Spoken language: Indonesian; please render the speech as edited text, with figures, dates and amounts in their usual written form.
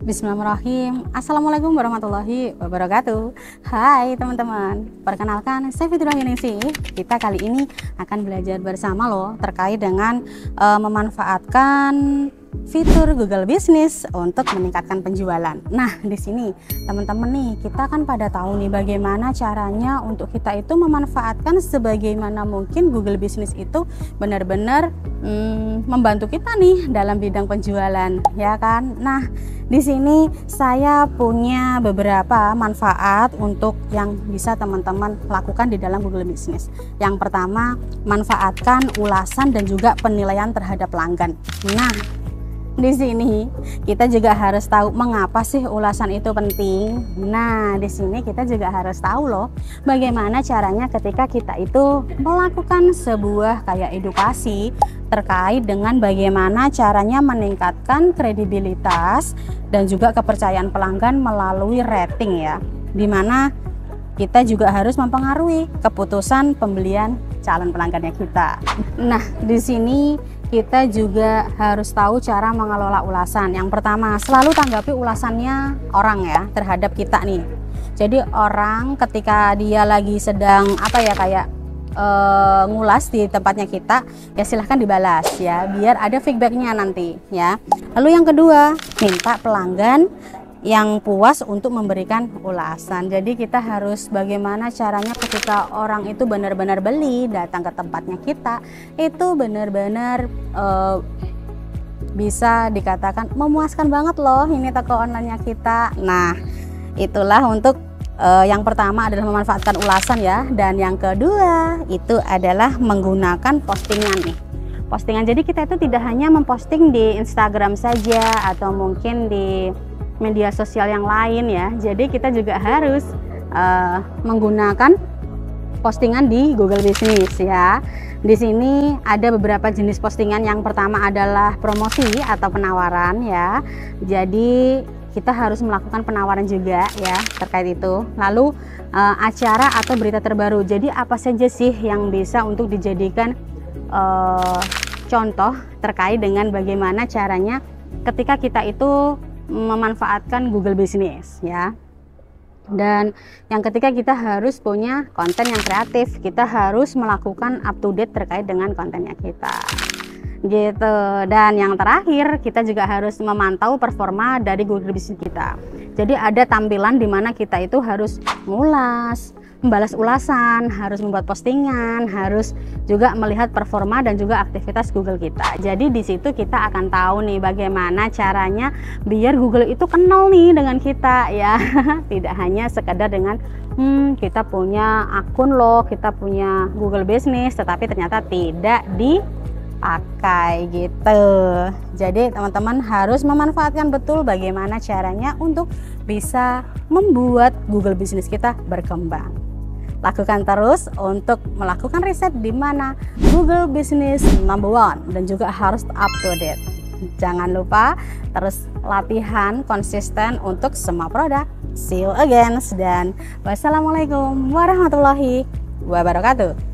Bismillahirrahmanirrahim. Assalamualaikum warahmatullahi wabarakatuh. Hai teman-teman, perkenalkan saya Fitri Wahyuningsih. Kita kali ini akan belajar bersama loh terkait dengan memanfaatkan fitur Google Business untuk meningkatkan penjualan. Nah, di sini teman-teman nih, kita kan pada tahu nih bagaimana caranya untuk kita itu memanfaatkan sebagaimana mungkin Google Business itu benar-benar membantu kita nih dalam bidang penjualan, ya kan? Nah, di sini saya punya beberapa manfaat untuk yang bisa teman-teman lakukan di dalam Google Business. Yang pertama, manfaatkan ulasan dan juga penilaian terhadap pelanggan. Nah, di sini kita juga harus tahu mengapa sih ulasan itu penting. Nah, di sini kita juga harus tahu loh bagaimana caranya ketika kita itu melakukan sebuah kayak edukasi terkait dengan bagaimana caranya meningkatkan kredibilitas dan juga kepercayaan pelanggan melalui rating ya. Dimana kita juga harus mempengaruhi keputusan pembelian calon pelanggannya kita. Nah, di sini kita juga harus tahu cara mengelola ulasan. Yang pertama, selalu tanggapi ulasannya orang ya terhadap kita nih. Jadi orang ketika dia lagi sedang ngulas di tempatnya kita, ya silahkan dibalas ya, biar ada feedbacknya nanti ya. Lalu yang kedua, minta pelanggan yang puas untuk memberikan ulasan. Jadi kita harus bagaimana caranya ketika orang itu benar-benar beli, datang ke tempatnya kita, itu benar-benar bisa dikatakan memuaskan banget loh ini toko online-nya kita. Nah, itulah untuk yang pertama adalah memanfaatkan ulasan ya, dan yang kedua itu adalah menggunakan postingan nih. Postingan, jadi kita itu tidak hanya memposting di Instagram saja atau mungkin di media sosial yang lain ya. Jadi kita juga harus menggunakan postingan di Google Business ya. Di sini ada beberapa jenis postingan. Yang pertama adalah promosi atau penawaran ya. Jadi kita harus melakukan penawaran juga ya terkait itu. Lalu acara atau berita terbaru. Jadi apa saja sih yang bisa untuk dijadikan contoh terkait dengan bagaimana caranya ketika kita itu memanfaatkan Google Business ya. Dan yang ketiga, kita harus punya konten yang kreatif. Kita harus melakukan up to date terkait dengan kontennya kita gitu. Dan yang terakhir, kita juga harus memantau performa dari Google Business kita. Jadi ada tampilan di mana kita itu harus ngulas, membalas ulasan, harus membuat postingan, harus juga melihat performa dan juga aktivitas Google kita. Jadi di situ kita akan tahu nih bagaimana caranya biar Google itu kenal nih dengan kita ya. Tidak hanya sekedar dengan kita punya akun loh, kita punya Google Business, tetapi ternyata tidak dipakai gitu. Jadi teman-teman harus memanfaatkan betul bagaimana caranya untuk bisa membuat Google Business kita berkembang. Lakukan terus untuk melakukan riset di mana Google Business #1 dan juga harus up to date. Jangan lupa terus latihan konsisten untuk semua produk. See you again, dan wassalamualaikum warahmatullahi wabarakatuh.